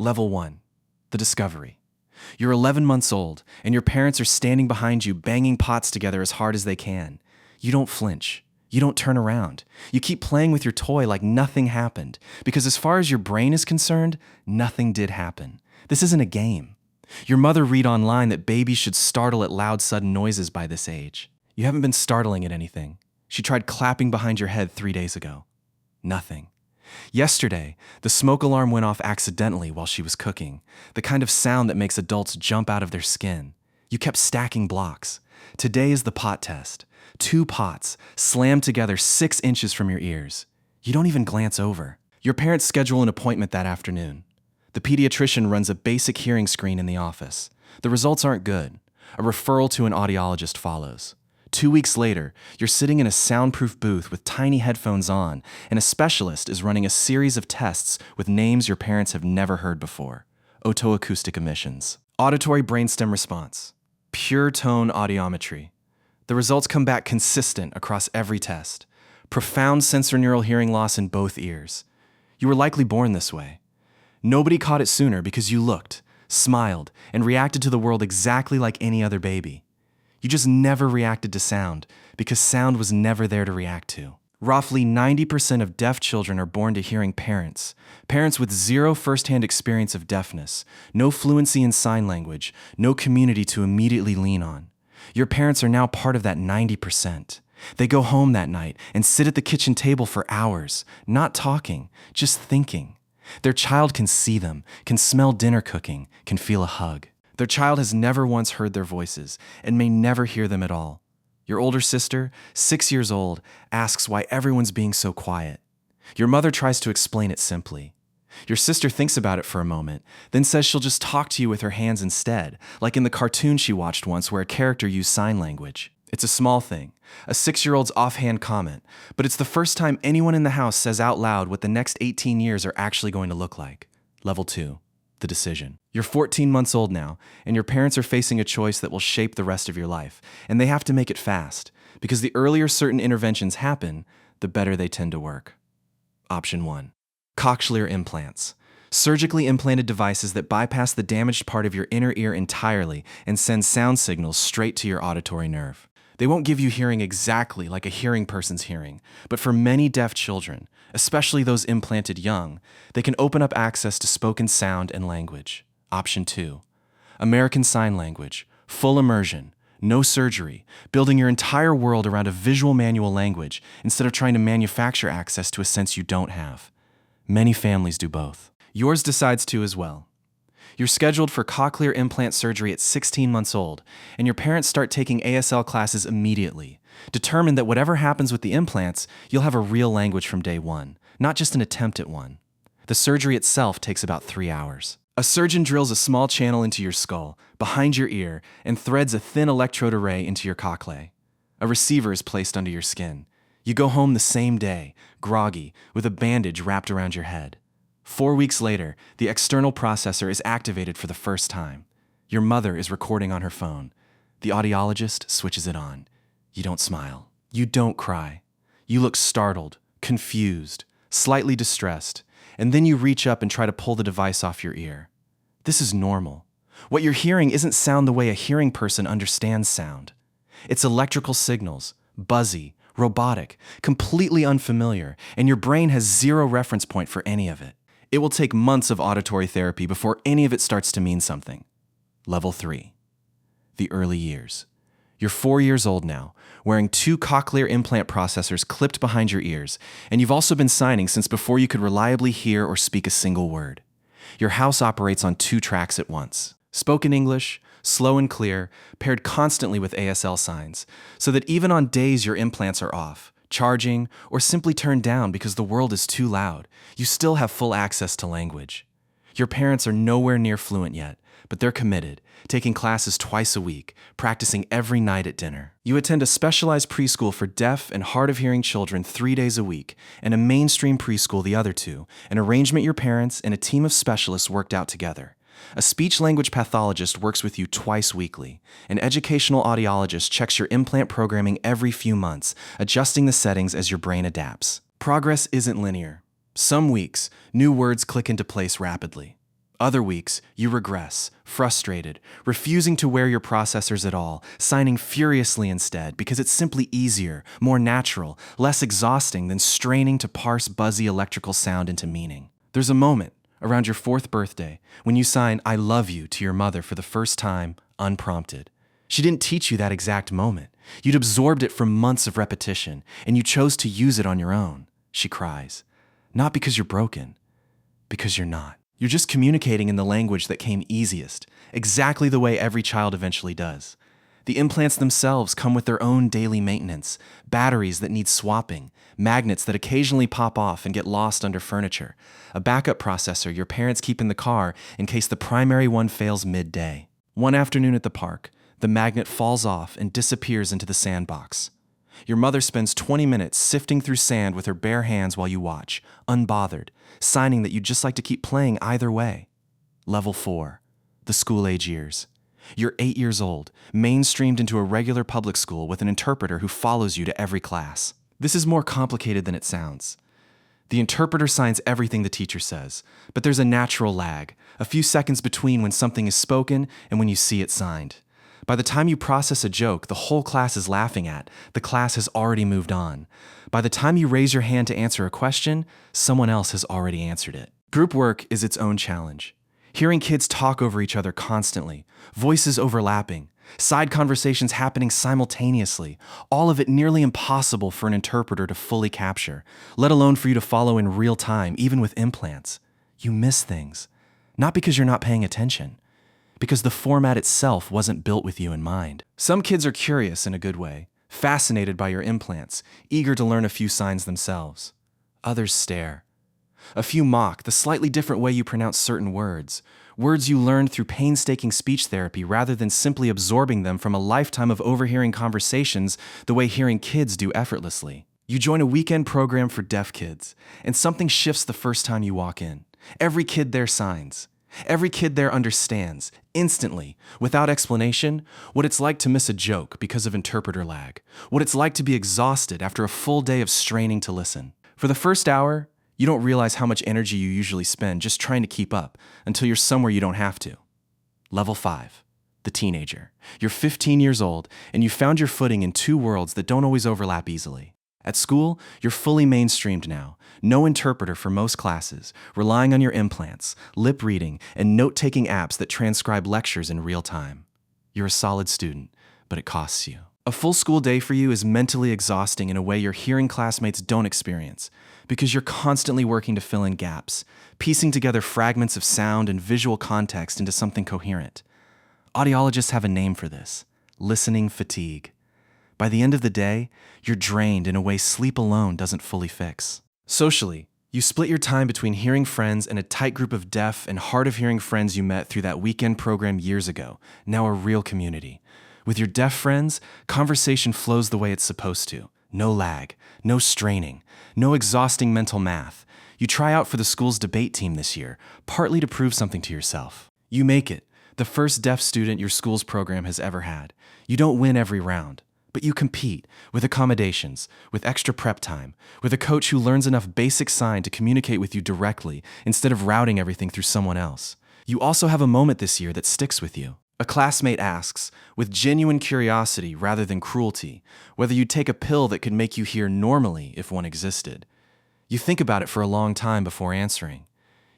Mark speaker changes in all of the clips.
Speaker 1: Level 1. The discovery. You're 11 months old, and your parents are standing behind you banging pots together as hard as they can. You don't flinch. You don't turn around. You keep playing with your toy like nothing happened, because as far as your brain is concerned, nothing did happen. This isn't a game. Your mother read online that babies should startle at loud, sudden noises by this age. You haven't been startling at anything. She tried clapping behind your head 3 days ago. Nothing. Yesterday, the smoke alarm went off accidentally while she was cooking, the kind of sound that makes adults jump out of their skin. You kept stacking blocks. Today is the pot test. 2 pots, slammed together 6 inches from your ears. You don't even glance over. Your parents schedule an appointment that afternoon. The pediatrician runs a basic hearing screen in the office. The results aren't good. A referral to an audiologist follows. 2 weeks later, you're sitting in a soundproof booth with tiny headphones on, and a specialist is running a series of tests with names your parents have never heard before. Otoacoustic emissions. Auditory brainstem response. Pure tone audiometry. The results come back consistent across every test. Profound sensorineural hearing loss in both ears. You were likely born this way. Nobody caught it sooner because you looked, smiled, and reacted to the world exactly like any other baby. You just never reacted to sound because sound was never there to react to. Roughly 90% of deaf children are born to hearing parents. Parents with zero firsthand experience of deafness, no fluency in sign language, no community to immediately lean on. Your parents are now part of that 90%. They go home that night and sit at the kitchen table for hours, not talking, just thinking. Their child can see them, can smell dinner cooking, can feel a hug. Their child has never once heard their voices and may never hear them at all. Your older sister, 6 years old, asks why everyone's being so quiet. Your mother tries to explain it simply. Your sister thinks about it for a moment, then says she'll just talk to you with her hands instead, like in the cartoon she watched once where a character used sign language. It's a small thing, a 6-year-old's offhand comment, but it's the first time anyone in the house says out loud what the next 18 years are actually going to look like. Level 2. The decision. You're 14 months old now, and your parents are facing a choice that will shape the rest of your life, and they have to make it fast, because the earlier certain interventions happen, the better they tend to work. Option 1. Cochlear implants. Surgically implanted devices that bypass the damaged part of your inner ear entirely and send sound signals straight to your auditory nerve. They won't give you hearing exactly like a hearing person's hearing, but for many deaf children, especially those implanted young, they can open up access to spoken sound and language. Option 2. American Sign Language. Full immersion. No surgery. Building your entire world around a visual manual language instead of trying to manufacture access to a sense you don't have. Many families do both. Yours decides to as well. You're scheduled for cochlear implant surgery at 16 months old, and your parents start taking ASL classes immediately, determined that whatever happens with the implants, you'll have a real language from day one, not just an attempt at one. The surgery itself takes about 3 hours. A surgeon drills a small channel into your skull, behind your ear, and threads a thin electrode array into your cochlea. A receiver is placed under your skin. You go home the same day, groggy, with a bandage wrapped around your head. 4 weeks later, the external processor is activated for the first time. Your mother is recording on her phone. The audiologist switches it on. You don't smile. You don't cry. You look startled, confused, slightly distressed, and then you reach up and try to pull the device off your ear. This is normal. What you're hearing isn't sound the way a hearing person understands sound. It's electrical signals, buzzy, robotic, completely unfamiliar, and your brain has zero reference point for any of it. It will take months of auditory therapy before any of it starts to mean something. Level 3. The early years. You're 4 years old now, wearing 2 cochlear implant processors clipped behind your ears, and you've also been signing since before you could reliably hear or speak a single word. Your house operates on 2 tracks at once. Spoken English, slow and clear, paired constantly with ASL signs, so that even on days your implants are off, charging, or simply turned down because the world is too loud, you still have full access to language. Your parents are nowhere near fluent yet, but they're committed, taking classes twice a week, practicing every night at dinner. You attend a specialized preschool for deaf and hard of hearing children 3 days a week, and a mainstream preschool the other 2, an arrangement your parents and a team of specialists worked out together. A speech-language pathologist works with you twice weekly. An educational audiologist checks your implant programming every few months, adjusting the settings as your brain adapts. Progress isn't linear. Some weeks, new words click into place rapidly. Other weeks, you regress, frustrated, refusing to wear your processors at all, signing furiously instead because it's simply easier, more natural, less exhausting than straining to parse buzzy electrical sound into meaning. There's a moment, around your 4th birthday, when you sign "I love you" to your mother for the first time, unprompted. She didn't teach you that exact moment. You'd absorbed it from months of repetition, and you chose to use it on your own. She cries. Not because you're broken, because you're not. You're just communicating in the language that came easiest, exactly the way every child eventually does. The implants themselves come with their own daily maintenance, batteries that need swapping, magnets that occasionally pop off and get lost under furniture, a backup processor your parents keep in the car in case the primary one fails midday. One afternoon at the park, the magnet falls off and disappears into the sandbox. Your mother spends 20 minutes sifting through sand with her bare hands while you watch, unbothered, signing that you'd just like to keep playing either way. Level 4, the school-age years. You're 8 years old, mainstreamed into a regular public school with an interpreter who follows you to every class. This is more complicated than it sounds. The interpreter signs everything the teacher says, but there's a natural lag, a few seconds between when something is spoken and when you see it signed. By the time you process a joke the whole class is laughing at, the class has already moved on. By the time you raise your hand to answer a question, someone else has already answered it. Group work is its own challenge. Hearing kids talk over each other constantly, voices overlapping, side conversations happening simultaneously, all of it nearly impossible for an interpreter to fully capture, let alone for you to follow in real time, even with implants. You miss things, not because you're not paying attention, because the format itself wasn't built with you in mind. Some kids are curious in a good way, fascinated by your implants, eager to learn a few signs themselves. Others stare. A few mock the slightly different way you pronounce certain words, words you learned through painstaking speech therapy rather than simply absorbing them from a lifetime of overhearing conversations the way hearing kids do effortlessly. You join a weekend program for deaf kids, and something shifts the first time you walk in. Every kid there signs. Every kid there understands, instantly, without explanation, what it's like to miss a joke because of interpreter lag, what it's like to be exhausted after a full day of straining to listen. For the first hour, you don't realize how much energy you usually spend just trying to keep up until you're somewhere you don't have to. Level 5, the teenager. You're 15 years old, and you found your footing in two worlds that don't always overlap easily. At school, you're fully mainstreamed now. No interpreter for most classes, relying on your implants, lip reading, and note-taking apps that transcribe lectures in real time. You're a solid student, but it costs you. A full school day for you is mentally exhausting in a way your hearing classmates don't experience, because you're constantly working to fill in gaps, piecing together fragments of sound and visual context into something coherent. Audiologists have a name for this: listening fatigue. By the end of the day, you're drained in a way sleep alone doesn't fully fix. Socially, you split your time between hearing friends and a tight group of deaf and hard-of-hearing friends you met through that weekend program years ago, now a real community. With your deaf friends, conversation flows the way it's supposed to. No lag, no straining, no exhausting mental math. You try out for the school's debate team this year, partly to prove something to yourself. You make it, the first deaf student your school's program has ever had. You don't win every round, but you compete, with accommodations, with extra prep time, with a coach who learns enough basic sign to communicate with you directly instead of routing everything through someone else. You also have a moment this year that sticks with you. A classmate asks, with genuine curiosity rather than cruelty, whether you'd take a pill that could make you hear normally if one existed. You think about it for a long time before answering.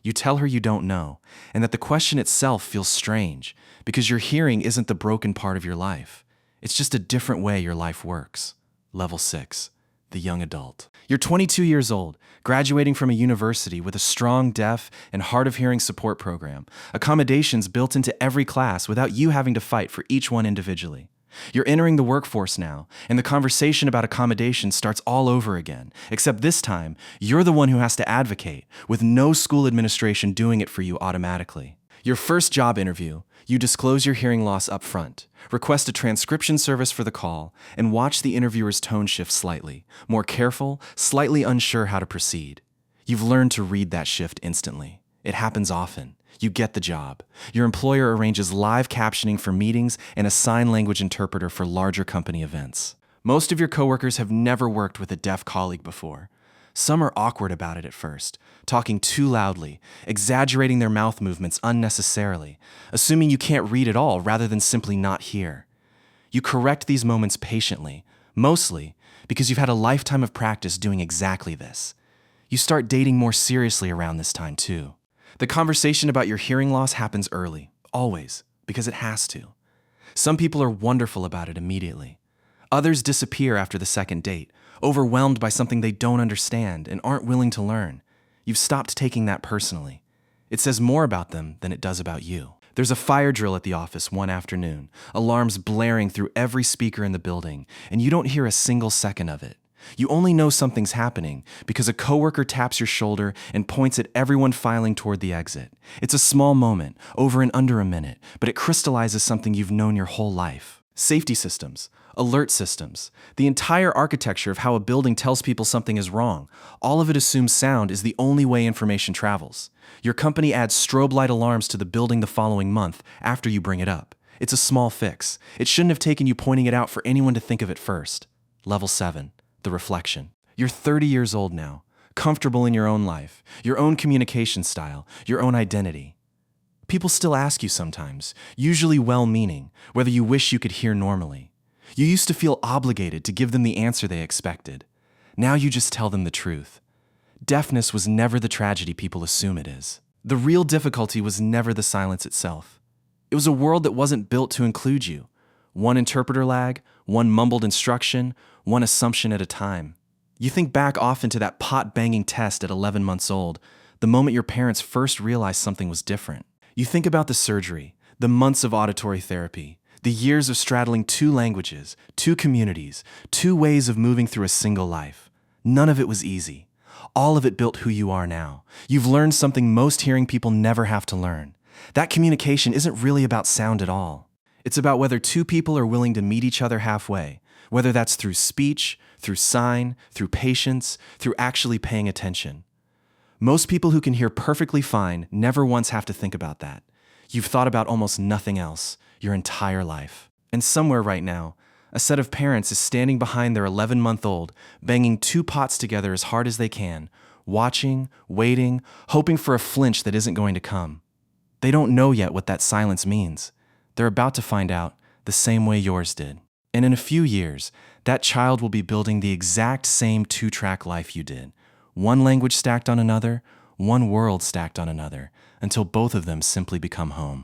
Speaker 1: You tell her you don't know, and that the question itself feels strange, because your hearing isn't the broken part of your life. It's just a different way your life works. Level 6, the young adult. You're 22 years old, graduating from a university with a strong deaf and hard-of-hearing support program, accommodations built into every class without you having to fight for each one individually. You're entering the workforce now, and the conversation about accommodations starts all over again, except this time, you're the one who has to advocate, with no school administration doing it for you automatically. Your first job interview, you disclose your hearing loss up front, request a transcription service for the call, and watch the interviewer's tone shift slightly, more careful, slightly unsure how to proceed. You've learned to read that shift instantly. It happens often. You get the job. Your employer arranges live captioning for meetings and a sign language interpreter for larger company events. Most of your coworkers have never worked with a deaf colleague before. Some are awkward about it at first, talking too loudly, exaggerating their mouth movements unnecessarily, assuming you can't read at all rather than simply not hear. You correct these moments patiently, mostly because you've had a lifetime of practice doing exactly this. You start dating more seriously around this time, too. The conversation about your hearing loss happens early, always, because it has to. Some people are wonderful about it immediately. Others disappear after the second date, overwhelmed by something they don't understand and aren't willing to learn. You've stopped taking that personally. It says more about them than it does about you. There's a fire drill at the office one afternoon, alarms blaring through every speaker in the building, and you don't hear a single second of it. You only know something's happening because a coworker taps your shoulder and points at everyone filing toward the exit. It's a small moment, over and under a minute, but it crystallizes something you've known your whole life. Safety systems, alert systems, the entire architecture of how a building tells people something is wrong, all of it assumes sound is the only way information travels. Your company adds strobe light alarms to the building the following month after you bring it up. It's a small fix. It shouldn't have taken you pointing it out for anyone to think of it first. Level 7. The reflection. You're 30 years old now, comfortable in your own life, your own communication style, your own identity. People still ask you sometimes, usually well-meaning, whether you wish you could hear normally. You used to feel obligated to give them the answer they expected. Now you just tell them the truth. Deafness was never the tragedy people assume it is. The real difficulty was never the silence itself. It was a world that wasn't built to include you. One interpreter lag, one mumbled instruction, one assumption at a time. You think back often to that pot-banging test at 11 months old, the moment your parents first realized something was different. You think about the surgery, the months of auditory therapy, the years of straddling 2 languages, 2 communities, 2 ways of moving through a single life. None of it was easy. All of it built who you are now. You've learned something most hearing people never have to learn. That communication isn't really about sound at all. It's about whether 2 people are willing to meet each other halfway, whether that's through speech, through sign, through patience, through actually paying attention. Most people who can hear perfectly fine never once have to think about that. You've thought about almost nothing else your entire life. And somewhere right now, a set of parents is standing behind their 11-month-old, banging 2 pots together as hard as they can, watching, waiting, hoping for a flinch that isn't going to come. They don't know yet what that silence means. They're about to find out the same way yours did. And in a few years, that child will be building the exact same 2-track life you did. One language stacked on another, one world stacked on another, until both of them simply become home.